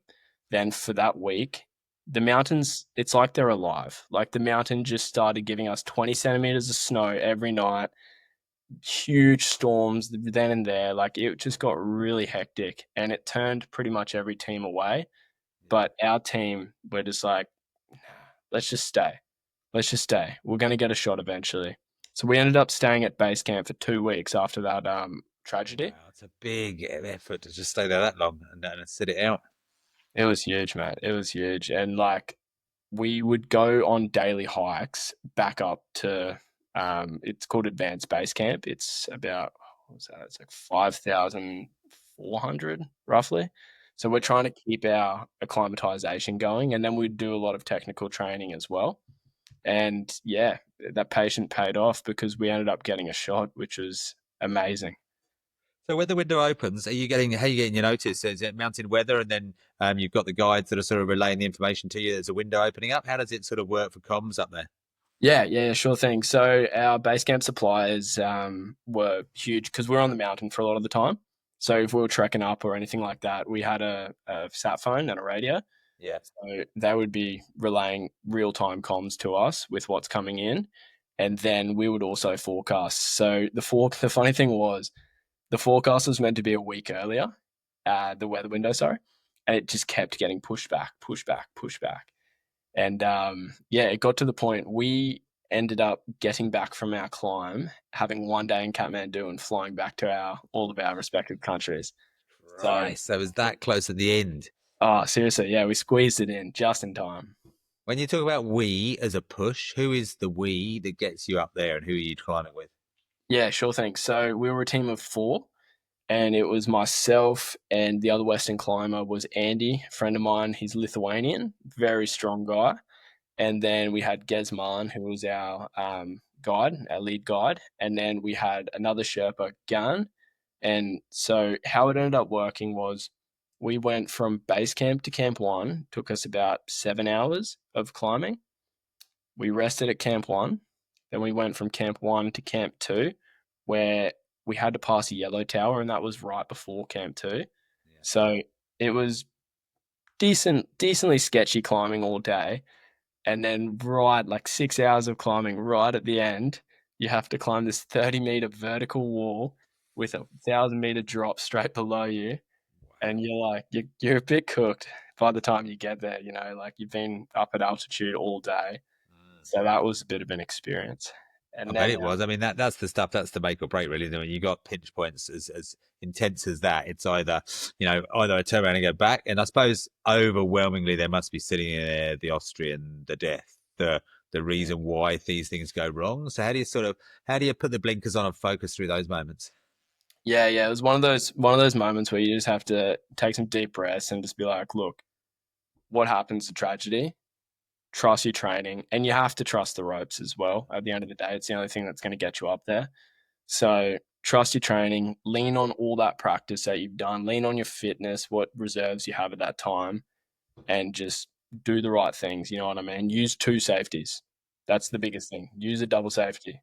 Then for that week, the mountains, it's like they're alive. Like the mountain just started giving us 20 centimeters of snow every night, huge storms then and there. Like it just got really hectic and it turned pretty much every team away. But our team, we're just like, let's just stay. Let's just stay. We're going to get a shot eventually. So we ended up staying at base camp for 2 weeks after that tragedy. Wow, it's a big effort to just stay there that long and sit it out. It was huge, mate. It was huge. And like we would go on daily hikes back up to it's called Advanced Base Camp. It's about what was that? It's like 5,400 roughly. So we're trying to keep our acclimatization going, and then we'd do a lot of technical training as well. And yeah, that patient paid off because we ended up getting a shot, which was amazing. So when the window opens, how are you getting your notice? Is it mountain weather, and then you've got the guides that are sort of relaying the information to you? There's a window opening up. How does it sort of work for comms up there? Yeah, sure thing. So our base camp suppliers were huge because we're on the mountain for a lot of the time. So if we were trekking up or anything like that, we had a sat phone and a radio. Yeah. So they would be relaying real time comms to us with what's coming in, and then we would also forecast. So the funny thing was the forecast was meant to be a week earlier, the weather window, sorry, and it just kept getting pushed back, pushed back, pushed back. And yeah, it got to the point we ended up getting back from our climb, having one day in Kathmandu and flying back to all of our respective countries. So, Right. So it was that close at the end. oh, seriously, yeah, we squeezed it in just in time. When you talk about we as a push, who is the we that gets you up there, and who are you climbing with? Yeah, sure thing. So we were a team of four, and it was myself and the other Western climber was Andy, a friend of mine. He's Lithuanian, very strong guy. And then we had Gesman, who was our guide, our lead guide. And then we had another Sherpa, Gan. And so how it ended up working was we went from base camp to camp one, took us about 7 hours of climbing. We rested at camp one. Then we went from camp one to camp two, where we had to pass a yellow tower, and that was right before camp two. Yeah. So it was decently sketchy climbing all day. And then right, like 6 hours of climbing right at the end, you have to climb this 30-meter vertical wall with a 1,000-meter drop straight below you. And Wow. you're like, you're a bit cooked by the time you get there, like you've been up at altitude all day. Mm. So that was a bit of an experience. I And bet then, it was. I mean, that's the stuff. That's the make or break, really. I mean, you got pinch points as intense as that. It's either I turn around and go back, and I suppose overwhelmingly there must be sitting in there the Austrian, the death, the reason why these things go wrong. So how do you put the blinkers on and focus through those moments? yeah, it was one of those moments where you just have to take some deep breaths and just be like, look, what happens to tragedy? Trust your training, and you have to trust the ropes as well. At the end of the day, it's the only thing that's going to get you up there. So trust your training, lean on all that practice that you've done, lean on your fitness, what reserves you have at that time, and just do the right things. You know what I mean? Use two safeties. That's the biggest thing. Use a double safety.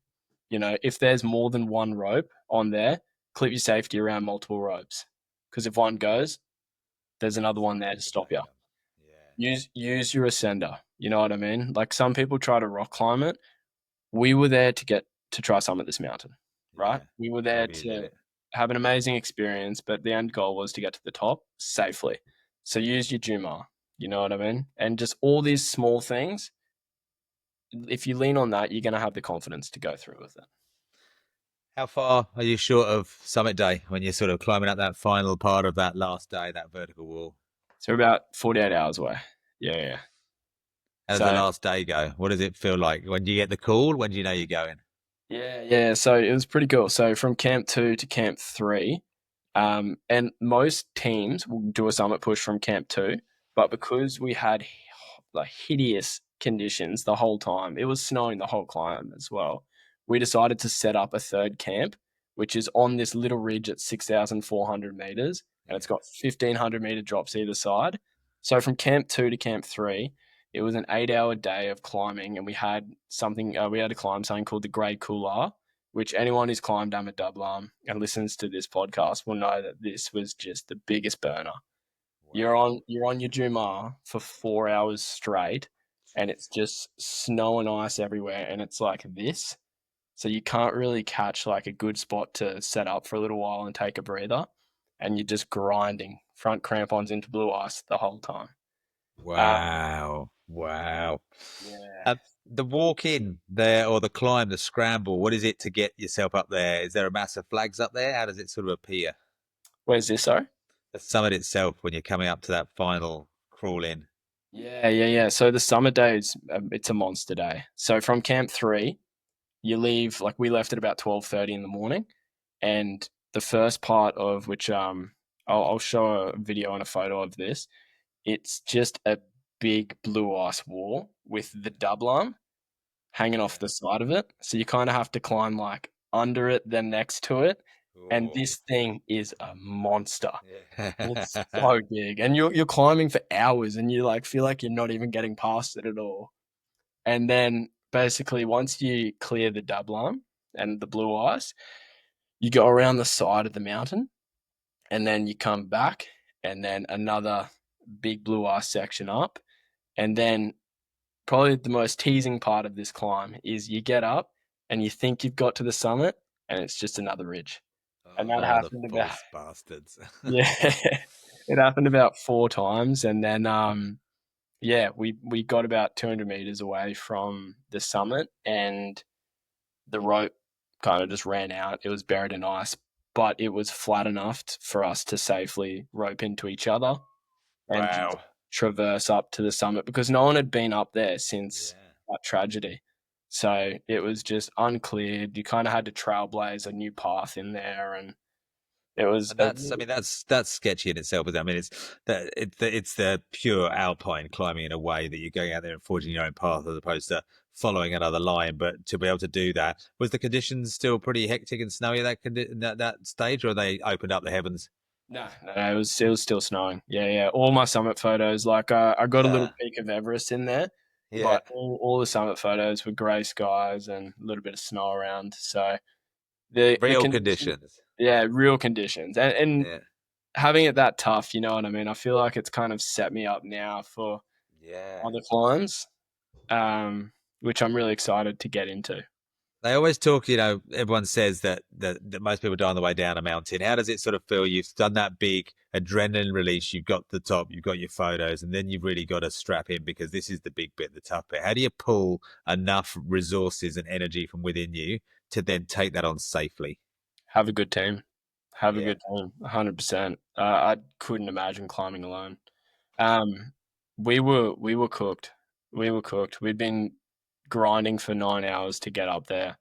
If there's more than one rope on there, clip your safety around multiple ropes. Because if one goes, there's another one there to There's a stop you. backup. Yeah, Use your ascender. You know what I mean? Like some people try to rock climb it. We were there to get to try some of this mountain, right? yeah. We were there However you did to it. have an amazing experience, but the end goal was to get to the top safely. So use your Juma, you know what I mean? And just all these small things, if you lean on that, you're going to have the confidence to go through with it. How far are you short of summit day when you're sort of climbing up that final part of that last day, that vertical wall? So we're about 48 hours away. Yeah. How does the So last day go? What does it feel like? When do you get the call? When do you know you're going? yeah. So it was pretty cool. So from camp two to camp three, And most teams will do a summit push from camp 2, but because we had like hideous conditions the whole time, it was snowing the whole climb as well. We decided to set up a third camp, which is on this little ridge at 6,400 meters, and it's Yeah. got 1,500-meter drops either side. So from camp 2 to camp 3, it was an 8-hour day of climbing, and we had something. We had to climb something called the Great Couloir, which anyone who's climbed Ama Dablam and listens to this podcast will know that this was just the biggest burner. Wow. You're on your Jumar for 4 hours straight, and it's just snow and ice everywhere, and it's like this. So you can't really catch like a good spot to set up for a little while and take a breather, and you're just grinding front crampons into blue ice the whole time. Um, Wow. Wow. yeah. Uh, the walk in there or the climb, the scramble, what is it to get yourself up there? Is there a mass of flags up there? How does it sort of appear? Where's this? Sorry. The summit itself, when you're coming up to that final crawl in. Yeah. So the summer days, it's a monster day. So from camp 3, you leave like we left at about 12:30 in the morning, and the first part of which I'll show a video and a photo of this. It's just a big blue ice wall with the Dablam hanging off the side of it. So you kind of have to climb like under it, then next to it. And Oh, this thing is a monster. It's yeah. so big, and you're climbing for hours, and you like feel like you're not even getting past it at all. And then basically, once you clear the Dablam and the blue ice, you go around the side of the mountain, and then you come back, and then another big blue ice section up, and then probably the most teasing part of this climb is you get up and you think you've got to the summit, and it's just another ridge. And that Oh, the happened about false bastards. yeah, it happened about 4 times, and then yeah, we got about 200 meters away from the summit, and the rope kind of just ran out. It was buried in ice, but it was flat enough for us to safely rope into each other and just Wow. traverse up to the summit because no one had been up there since Yeah. that tragedy. So it was just uncleared. You kind of had to trailblaze a new path in there, and it was And a that's, I mean, that's sketchy in itself. Isn't it? I mean, it's the pure alpine climbing in a way that you're going out there and forging your own path as opposed to following another line. But to be able to do that, was the conditions still pretty hectic and snowy at that stage, or they opened up the heavens? no, it was still snowing. Yeah. All my summit photos, like I got a little Yeah, peak of Everest in there, yeah, but all the summit photos were grey skies and a little bit of snow around. So the real conditions, conditions. yeah, real conditions, and Yeah, having it that tough, you know what I mean. I feel like it's kind of set me up now for yeah. other climbs, um, which I'm really excited to get into. They always talk, everyone says that most people die on the way down a mountain. How does it sort of feel? You've done that big adrenaline release, you've got the top, you've got your photos, and then you've really got to strap in because this is the big bit, the tough bit. How do you pull enough resources and energy from within you to then take that on safely? Have a good team. Have a Yeah. good team. 100%. I couldn't imagine climbing alone. Um, we were cooked. We were cooked. We'd been grinding for 9 hours to get up there.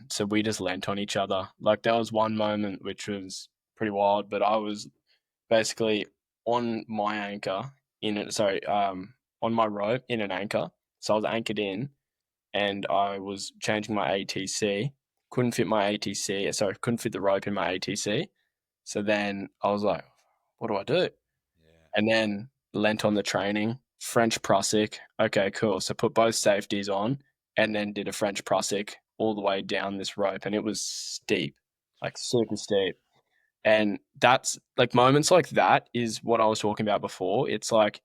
So we just lent on each other. Like there was one moment which was pretty wild, but I was basically on my anchor in it. Sorry, on my rope in an anchor. So I was anchored in, and I was changing my ATC. Couldn't fit my ATC. Sorry, couldn't fit the rope in my ATC. So then I was like, what do I do? Yeah. And then lent on the training, French Prussic. Okay, cool. So put both safeties on and then did a French Prussic all the way down this rope. And it was steep, like super steep. And that's like moments like that is what I was talking about before. It's like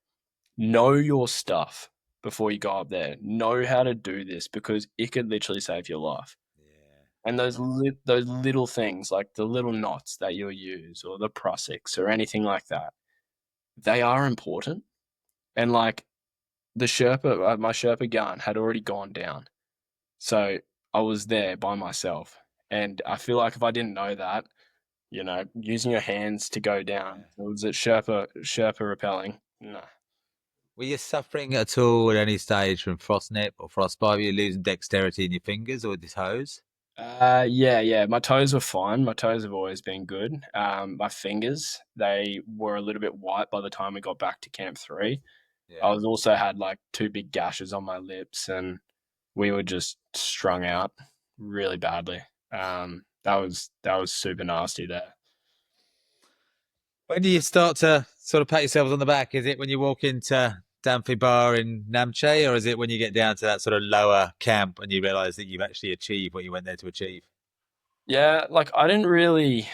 know your stuff before you go up there. Know how to do this because it could literally save your life. Yeah. And those little things like the little knots that you'll use or the Prussics or anything like that, they are important. And like the Sherpa, my Sherpa gun had already gone down. So I was there by myself. And I feel like if I didn't know that, using your hands to go down, Yeah. was it Sherpa repelling? No. Were you suffering at all at any stage from frostnip or frostbite? Were you losing dexterity in your fingers or the toes? Yeah. My toes were fine. My toes have always been good. My fingers, they were a little bit white by the time we got back to camp 3. I Yeah. was also had like 2 big gashes on my lips, and we were just strung out really badly. That was super nasty there. When do you start to sort of pat yourselves on the back? Is it when you walk into Damphy Bar in Namche, or is it when you get down to that sort of lower camp and you realise that you've actually achieved what you went there to achieve? Yeah, like I didn't really,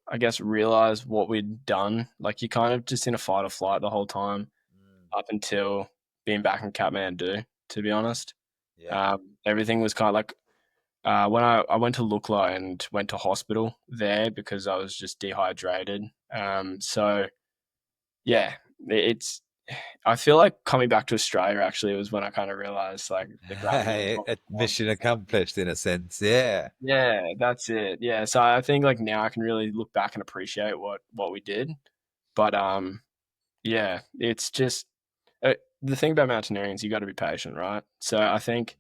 I guess, realize what we'd done. Like you're kind of just in a fight or flight the whole time Mm, up until being back in Kathmandu, to be honest. yeah. Everything was kind of like when I went to Lukla and went to hospital there because I was just dehydrated. So yeah, it's. I feel like coming back to Australia actually was when I kind of realized like the gravity of what I want. Mission accomplished in a sense. Yeah. Yeah, that's it. Yeah, so I think like now I can really look back and appreciate what we did. But yeah, it's just the thing about mountaineering is you got to be patient, right? So I think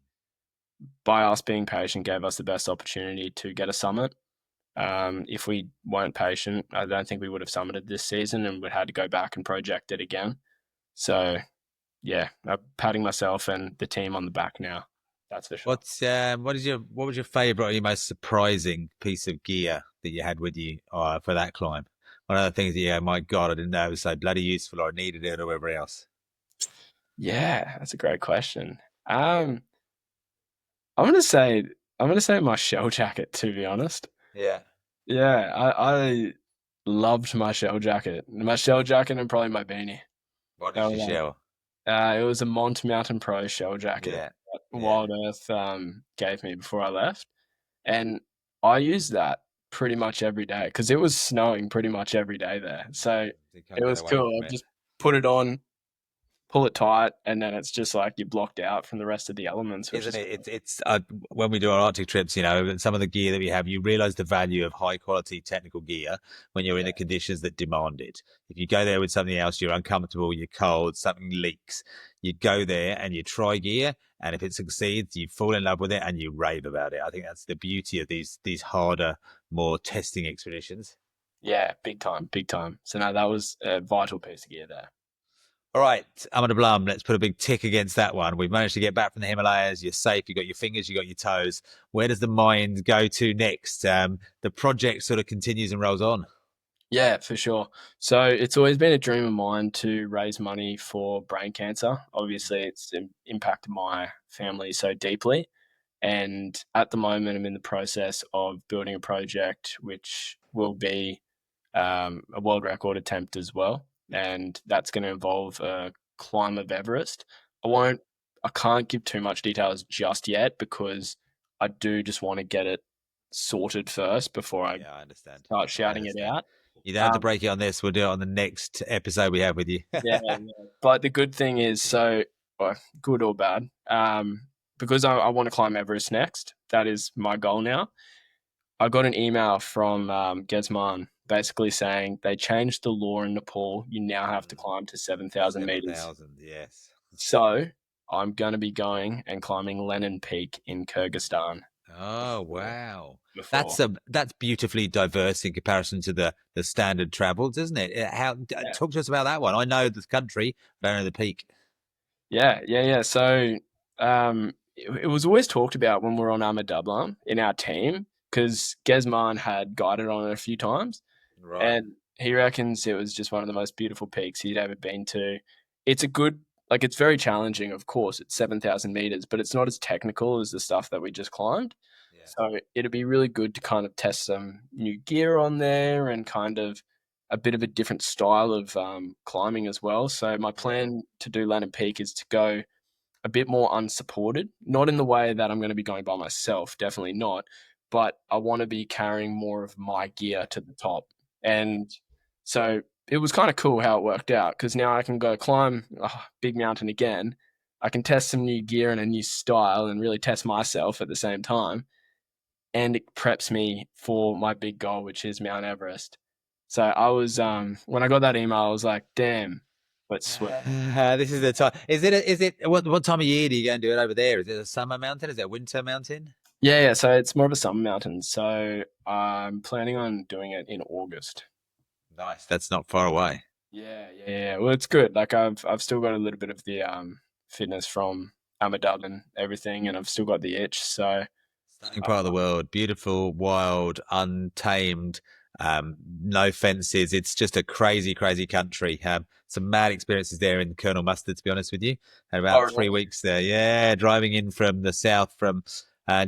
by us being patient gave us the best opportunity to get a summit. If we weren't patient, I don't think we would have summited this season and would had to go back and project it again. So yeah, I'm patting myself and the team on the back now. That's for sure. What was your favourite or your most surprising piece of gear that you had with you for that climb? One of the things that, yeah, my God, I didn't know it was so bloody useful or I needed it or whatever else. Yeah, that's a great question. Um, I'm gonna say I'm gonna say my shell jacket. To be honest, Yeah. yeah, I loved my shell jacket, and probably my beanie. What That did you was share? it was a Mountain Pro shell jacket Yeah. that Yeah. Wild Earth gave me before I left, and I used that pretty much every day because it was snowing pretty much every day there. So You it can't get was away cool. from I it. just put it on, pull it tight, and then it's just like you're blocked out from the rest of the elements, which Isn't is it? cool. It's when we do our Arctic trips, and some of the gear that we have, you realize the value of high quality technical gear when you're in Yeah, the conditions that demand it. If you go there with something else, you're uncomfortable, you're cold, something leaks. You go there and you try gear, and if it succeeds, you fall in love with it and you rave about it. I think that's the beauty of these harder, more testing expeditions. yeah, big time, big time. So no, that was a vital piece of gear there. All right, Ama Dablam, let's put a big tick against that one. We've managed to get back from the Himalayas. You're safe. You got your fingers, you got your toes. Where does the mind go to next? The project sort of continues and rolls on. Yeah, for sure. So it's always been a dream of mine to raise money for brain cancer. Obviously, it's impacted my family so deeply. And at the moment, I'm in the process of building a project which will be a world record attempt as well. And that's going to involve a climb of Everest. I Yeah, won't, I can't give too much details just yet because I do just want to get it sorted first before I yeah, I understand. start I shouting it understand. out. You don't have to Um, break it on this. We'll do it on the next episode we have with you. yeah. But the good thing is, so well, good or bad, because I want to climb Everest next. That is my goal now. I got an email from Gesman basically saying they changed the law in Nepal. You now have to climb to 7,000 meters. 7,000, yes. So I'm going to be going and climbing Lenin Peak in Kyrgyzstan Oh before. wow, Before. that's beautifully diverse in comparison to the standard travels, isn't it? Yeah. Talk to us about that one. I know the country, but I don't know the peak. Yeah. So it was always talked about when we were on Ama Dablam in our team because Gesman had guided on it a few times. Right. And he reckons it was just one of the most beautiful peaks he'd ever been to. It's a good, like, it's very challenging, of course. It's 7,000 meters, but it's not as technical as the stuff that we just climbed. Yeah. So it'd be really good to kind of test some new gear on there and kind of a bit of a different style of climbing as well. So my Yeah. plan to do Lennon Peak is to go a bit more unsupported, not in the way that I'm going to be going by myself, definitely not, but I want to be carrying more of my gear to the top. And so it was kind of cool how it worked out because now I can go climb a big mountain again. I can test some new gear and a new style and really test myself at the same time. And it preps me for my big goal, which is Mount Everest. So I was, when I got that email, I was like, damn, let's sweat. This is the time. Is it? What time of year do you go and do it over there? Is it a summer mountain? Is it a winter mountain? Yeah. So it's more of a summer mountain. So I'm planning on doing it in August. Nice. That's not far away. Yeah. Well, it's good. Like I've still got a little bit of the fitness from Ama Dablam, everything, and I've still got the itch. So Stunning uh, part of the world, beautiful, wild, untamed, no fences. It's just a crazy, crazy country. Some mad experiences there in Colonel Mustard, to be honest with you. Had oh, about three really? weeks there. Yeah, driving in from the south, from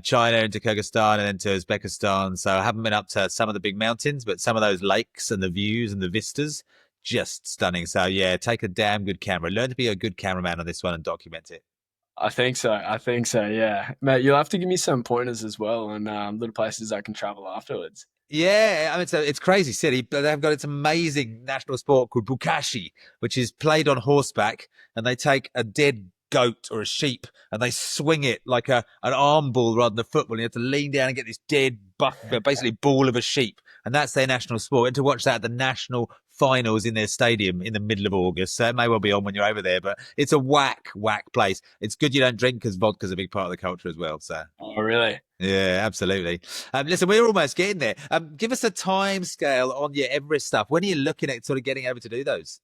China into Kyrgyzstan and then to Uzbekistan. So I haven't been up to some of the big mountains, but some of those lakes and the views and the vistas, just stunning. So yeah, take a damn good camera. Learn to be a good cameraman on this one and document it. I think so. I think so. Yeah, mate. You'll have to give me some pointers as well, and little places I can travel afterwards. Yeah, I mean it's crazy city, but they've got its amazing national sport called bukashi, which is played on horseback, and they take a dead goat or a sheep and they swing it like an arm ball rather than a football. And you have to lean down and get this dead buck, basically ball of a sheep, and that's their national sport. And to watch that at the national finals in their stadium in the middle of August, so it may well be on when you're over there, but it's a whack place. It's good you don't drink because vodka's a big part of the culture as well. So. Oh, really? Yeah, absolutely. Listen, we're almost getting there. Give us a time scale on your Everest stuff. When are you looking at sort of getting over to do those?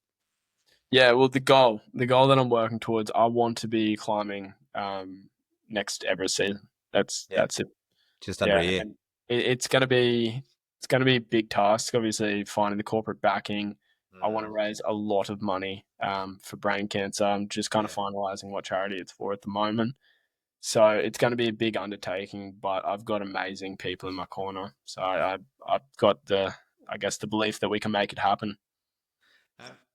Yeah. Well, the goal that I'm working towards, I want to be climbing next Everest season. Yeah, That's it. just under a Yeah, year. and it's gonna be a big task. Obviously, finding the corporate backing. I want to Mm, raise a lot of money for brain cancer. I'm just kind of yeah. finalizing what charity it's for at the moment. So it's going to be a big undertaking, but I've got amazing people in my corner. So I've got I guess, the belief that we can make it happen.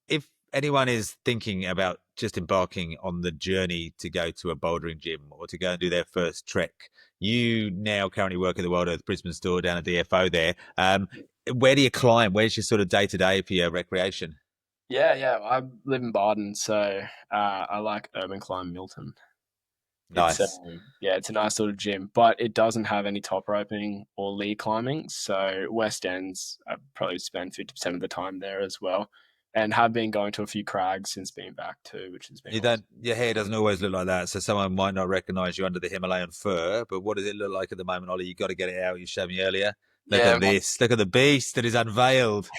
If anyone is thinking about just embarking on the journey to go to a bouldering gym or to go and do their first trek, you now currently work at the World Earth Brisbane store down at DFO there. Where do you climb? Where's your sort of day to day for your recreation? Yeah. I live in Barden, so I like Urban Climb Milton. It's Nice. yeah, it's a nice sort of gym, but it doesn't have any top roping or lead climbing. So West End's, I probably spend 50% of the time there as well, and have been going to a few crags since being back too, which has been You awesome. don't. Your hair doesn't always look like that, so someone might not recognise you under the Himalayan fur. But what does it look like at the moment, Ollie? You got to get it out. You showed me earlier. Look Yeah, at this. Look at the beast that is unveiled.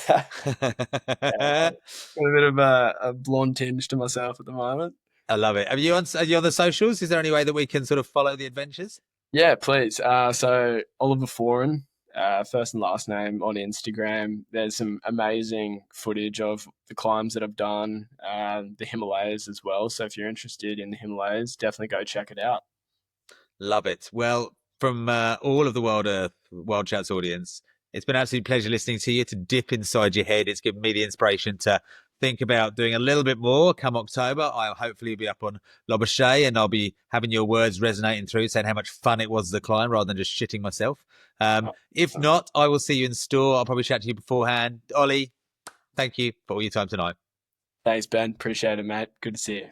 yeah, I got a bit of a blonde tinge to myself at the moment. love it. Are you on the socials? Is there any way that we can sort of follow the adventures? Yeah, please. So Oliver Foran, first and last name on Instagram. There's some amazing footage of the climbs that I've done, the Himalayas as well. So if you're interested in the Himalayas, definitely go check it out. Love it. Well, from all of the Wild Earth, Wild Chats audience, it's been an absolute pleasure listening to you, to dip inside your head. It's given me the inspiration to think about doing a little bit more come October. I'll hopefully be up on Lobuche and I'll be having your words resonating through, saying how much fun it was to climb rather than just shitting myself. If Awesome. not, I will see you in store. I'll probably chat to you beforehand. Ollie, thank you for all your time tonight. Thanks, Ben. Appreciate it, mate. Good to see you.